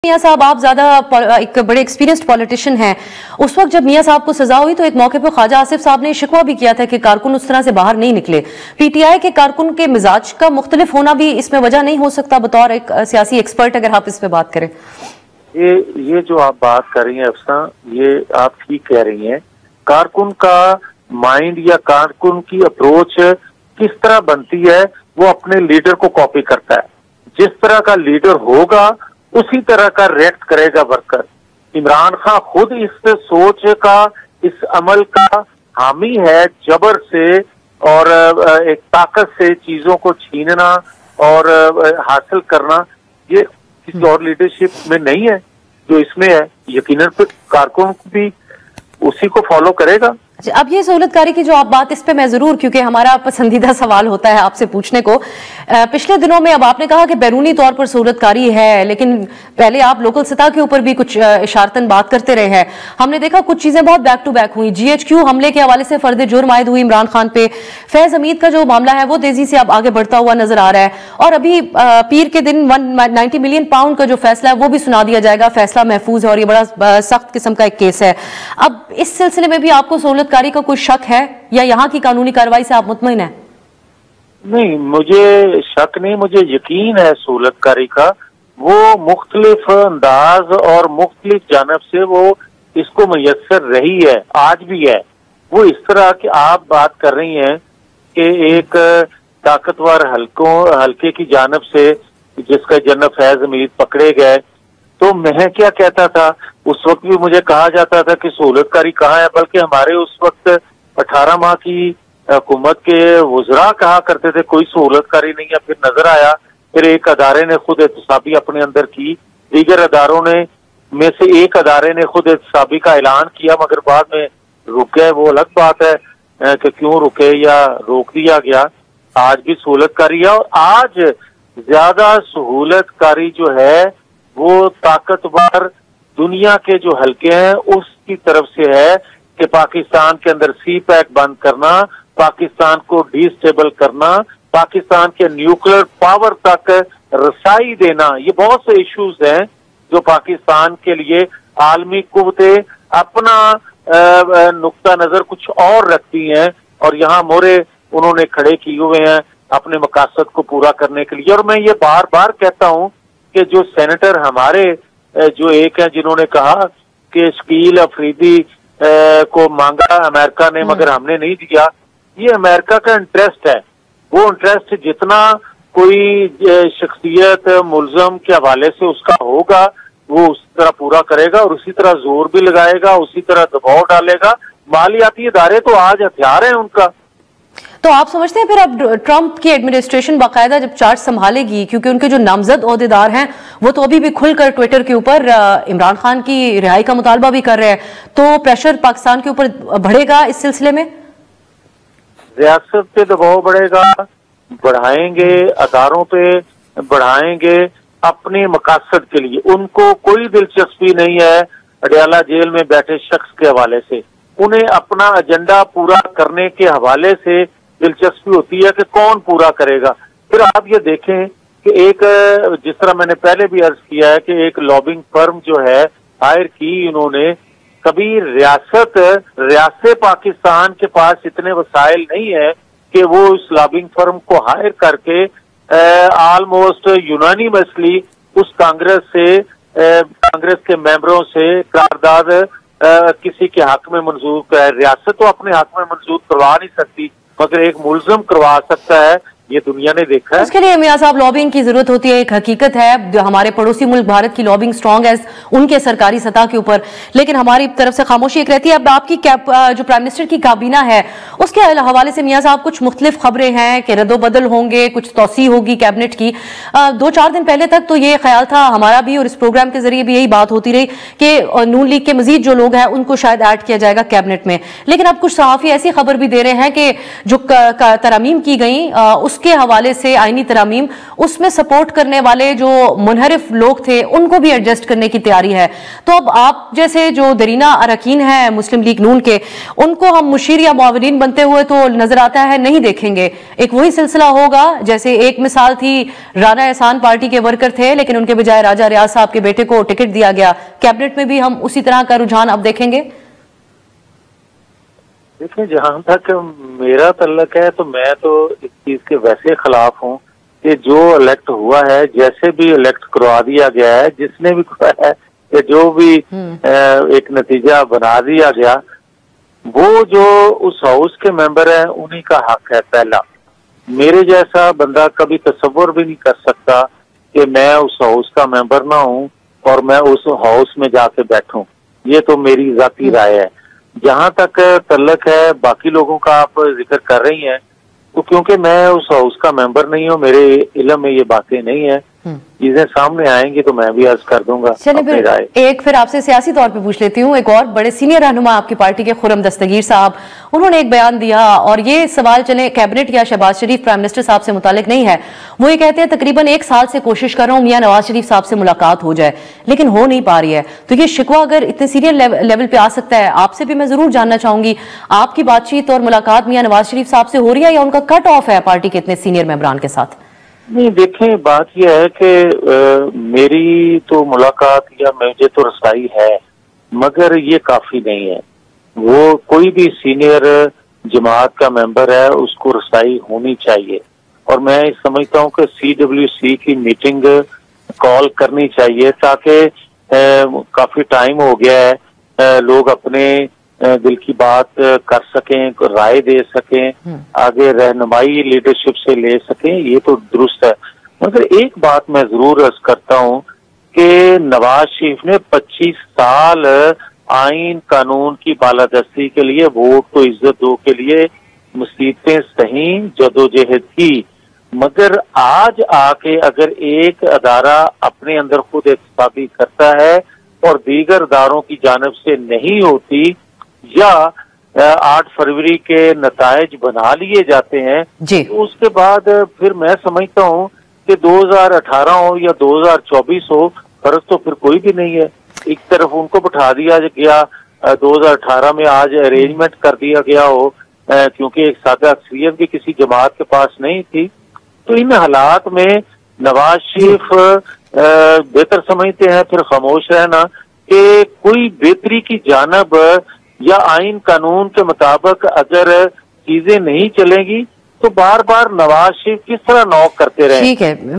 मियां साहब, आप ज्यादा एक बड़े एक्सपीरियंस्ड पॉलिटिशियन हैं। उस वक्त जब मियां साहब को सजा हुई तो एक मौके पर ख्वाजा आसिफ साहब ने शिकवा भी किया था कि कारकुन उस तरह से बाहर नहीं निकले। पीटीआई के कारकुन के मिजाज का मुख्तलिफ होना भी इसमें वजह नहीं हो सकता? बतौर एक सियासी एक्सपर्ट अगर आप इस पे बात करें। ये जो आप बात कर रही हैं अफसा, ये आप ठीक कह रही हैं। कारकुन का माइंड या कारकुन की अप्रोच किस तरह बनती है, वो अपने लीडर को कॉपी करता है। जिस तरह का लीडर होगा उसी तरह का रिएक्ट करेगा वर्कर। इमरान खान खुद इस सोच का, इस अमल का हामी है, जबर से और एक ताकत से चीजों को छीनना और हासिल करना। ये किसी और लीडरशिप में नहीं है जो इसमें है। यकीनन कारकुन भी उसी को फॉलो करेगा। अब ये सहूलतकारी की जो आप बात, इस पे मैं जरूर, क्योंकि हमारा पसंदीदा सवाल होता है आपसे पूछने को। पिछले दिनों में अब आपने कहा कि बैरूनी तौर पर सहूलतकारी है, लेकिन पहले आप लोकल सतह के ऊपर भी कुछ इशारतन बात करते रहे हैं। हमने देखा कुछ चीजें बहुत बैक टू बैक हुई। GHQ हमले के हवाले से फर्द जुर्म आयद हुई इमरान खान पे। फैज हमीद का जो मामला है वो तेजी से अब आगे बढ़ता हुआ नजर आ रहा है। और अभी पीर के दिन 190 मिलियन पाउंड का जो फैसला है वो भी सुना दिया जाएगा। फैसला महफूज है और ये बड़ा सख्त किस्म का एक केस है। अब इस सिलसिले में भी आपको सहूलतकारी का कोई शक है या यहाँ की कानूनी कार्रवाई से आप मुतमईन हैं? नहीं, मुझे शक नहीं, मुझे यकीन है सहूलतकारी का। वो मुख्तलिफ अंदाज और मुख्तलिफ जानब से वो इसको मुयस्सर रही है, आज भी है। वो इस तरह की आप बात कर रही हैं कि एक ताकतवर हल्के की जानब से जिसका जनरल फैज हमीद पकड़े गए, तो मैं क्या कहता था, उस वक्त भी मुझे कहा जाता था कि सहूलतकारी कहाँ है। बल्कि हमारे उस वक्त 18 माह की हुकूमत के वज़रा कहा करते थे कोई सहूलतकारी नहीं है। फिर नजर आया, फिर एक अदारे ने खुद एहतसाबी अपने अंदर की, दीगर अदारों ने में से एक अदारे ने खुद एहतसाबी का ऐलान किया, मगर बाद में रुक गए। वो अलग बात है कि क्यों रुके या रोक दिया गया। आज भी सहूलतकारी है और आज ज्यादा सहूलतकारी जो है वो ताकतवर दुनिया के जो हल्के हैं उसकी तरफ से है कि पाकिस्तान के अंदर CPEC बंद करना, पाकिस्तान को डिस्टेबल करना, पाकिस्तान के न्यूक्लियर पावर तक रसाई देना। ये बहुत से इश्यूज हैं जो पाकिस्तान के लिए आलमी कुव्वतें अपना नुक्ता नजर कुछ और रखती हैं और यहाँ मोहरे उन्होंने खड़े किए हुए हैं अपने मकासद को पूरा करने के लिए। और मैं ये बार बार कहता हूँ कि जो सेनेटर हमारे जो एक है जिन्होंने कहा कि शकील अफरीदी को मांगा अमेरिका ने मगर हमने नहीं दिया, ये अमेरिका का इंटरेस्ट है। वो इंटरेस्ट जितना कोई शख्सियत मुल्जम के हवाले से उसका होगा वो उस तरह पूरा करेगा और उसी तरह जोर भी लगाएगा, उसी तरह दबाव डालेगा। मालियाती इदारे तो आज हथियार हैं उनका। तो आप समझते हैं फिर अब ट्रंप की एडमिनिस्ट्रेशन बाकायदा जब चार्ज संभालेगी, क्योंकि उनके जो नामजद ओहदेदार हैं वो तो अभी भी खुलकर ट्विटर के ऊपर इमरान खान की रिहाई का मुतालबा भी कर रहे हैं, तो प्रेशर पाकिस्तान के ऊपर बढ़ेगा इस सिलसिले में? रियासत पे दबाव बढ़ेगा, बढ़ाएंगे, अदारों पे बढ़ाएंगे अपने मकासद के लिए। उनको कोई दिलचस्पी नहीं है अडयाला जेल में बैठे शख्स के हवाले से। उन्हें अपना एजेंडा पूरा करने के हवाले से दिलचस्पी होती है कि कौन पूरा करेगा। फिर आप ये देखें कि एक, जिस तरह मैंने पहले भी अर्ज किया है कि एक लॉबिंग फर्म जो है हायर की उन्होंने, कभी रियासत पाकिस्तान के पास इतने वसाइल नहीं है कि वो उस लॉबिंग फर्म को हायर करके ऑलमोस्ट यूनानिमसली उस कांग्रेस के मेंबरों से करारदाद किसी के हक में मंजूर कराए। रियासत तो अपने हक में मंजूर करवा नहीं सकती, मगर एक मुल्ज़िम करवा सकता है। ये दुनिया ने देखा है। उसके लिए मियां साहब लॉबिंग की जरूरत होती है, एक हकीकत है। जो हमारे पड़ोसी मुल्क भारत की लॉबिंग स्ट्रांग है उनके सरकारी सतह के ऊपर, लेकिन हमारी तरफ से खामोशी एक रहती है। अब आपकी जो प्राइम मिनिस्टर की काबीना है उसके हवाले से मियां साहब कुछ मुख्तलिफ खबरें हैं कि रद्दोबदल होंगे, कुछ तोसी होगी कैबिनेट की। 2-4 दिन पहले तक तो ये ख्याल था हमारा भी और इस प्रोग्राम के जरिए भी यही बात होती रही कि नून लीग के मजीद जो लोग हैं उनको शायद ऐड किया जाएगा कैबिनेट में। लेकिन अब कुछ सहाफी ऐसी खबर भी दे रहे हैं कि जो तरमीम की गई उसके हवाले से आईनी तरामीम, उसमें सपोर्ट करने वाले जो मुनहरिफ लोग थे उनको भी एडजस्ट करने की तैयारी है। तो अब आप जैसे जो दरीना अरकान हैं मुस्लिम लीग नून के, उनको हम मुशीर या मुआविनीन बनते हुए तो नजर आता है नहीं देखेंगे। एक वही सिलसिला होगा जैसे एक मिसाल थी, राना एहसान पार्टी के वर्कर थे लेकिन उनके बजाय राजा रियाज साहब के बेटे को टिकट दिया गया। कैबिनेट में भी हम उसी तरह का रुझान अब देखेंगे। देखिए, जहां तक मेरा तल्लक है तो मैं तो इस चीज के वैसे खिलाफ हूँ कि जो इलेक्ट हुआ है, जैसे भी इलेक्ट करवा दिया गया है, जिसने भी कहा है कि जो भी एक नतीजा बना दिया गया, वो जो उस हाउस के मेंबर है उन्हीं का हक है। पहला, मेरे जैसा बंदा कभी तसव्वुर भी नहीं कर सकता कि मैं उस हाउस का मेंबर ना हूं और मैं उस हाउस में जाके बैठूं। ये तो मेरी जाती राय है। जहां तक तल्लक है बाकी लोगों का आप जिक्र कर रही हैं, तो क्योंकि मैं उस हाउस का मेंबर नहीं हूं, मेरे इल्म में ये बातें नहीं है, चीजें सामने आएंगी तो मैं भी अर्ज कर दूंगा। चलिए फिर आपसे सियासी तौर पे पूछ लेती हूँ। एक और बड़े सीनियर रहनुमा आपकी पार्टी के खुर्रम दस्तगीर साहब, उन्होंने एक बयान दिया और ये सवाल चले कैबिनेट या शहबाज शरीफ प्राइम मिनिस्टर साहब से मुतालिक नहीं है। वो ये कहते हैं तकरीबन 1 साल से कोशिश कर रहा हूँ मियां नवाज शरीफ साहब से मुलाकात हो जाए लेकिन हो नहीं पा रही है। तो ये शिकवा अगर इतने सीनियर लेवल पे आ सकता है, आपसे भी मैं जरूर जानना चाहूंगी, आपकी बातचीत और मुलाकात मियां नवाज शरीफ साहब से हो रही है या उनका कट ऑफ है पार्टी के इतने सीनियर मेंबरान के साथ? नहीं, देखें, बात यह है कि मेरी तो मुलाकात या मुझे तो रसाई है, मगर ये काफी नहीं है। वो कोई भी सीनियर जमात का मेंबर है उसको रसाई होनी चाहिए और मैं समझता हूँ कि CWC की मीटिंग कॉल करनी चाहिए ताकि काफी टाइम हो गया है, लोग अपने दिल की बात कर सकें, राय दे सकें, आगे रहनुमाई लीडरशिप से ले सकें, ये तो दुरुस्त है। मगर एक बात मैं जरूर अर्ज करता हूँ कि नवाज शरीफ ने 25 साल आइन कानून की बालादस्ती के लिए, वोट को इज्जत दो के लिए मुसीबतें सही, जदोजहद की, मगर आज आके अगर एक अदारा अपने अंदर खुद एहतसाबी करता है और दीगर अदारों की जानिब से नहीं होती या 8 फरवरी के नताइज बना लिए जाते हैं, तो उसके बाद फिर मैं समझता हूँ कि 2018 हो या 2024 हो, फर्क तो फिर कोई भी नहीं है। एक तरफ उनको बिठा दिया गया 2018 में, आज अरेंजमेंट कर दिया गया हो क्योंकि एक सादा अक्सरियत भी किसी जमात के पास नहीं थी। तो इन हालात में नवाज शरीफ बेहतर समझते हैं फिर खामोश रहना कि कोई बेहतरी की जानब या आइन कानून के मुताबिक अगर चीजें नहीं चलेंगी तो बार बार नवाज शरीफ किस तरह नॉक करते रहे। ठीक है।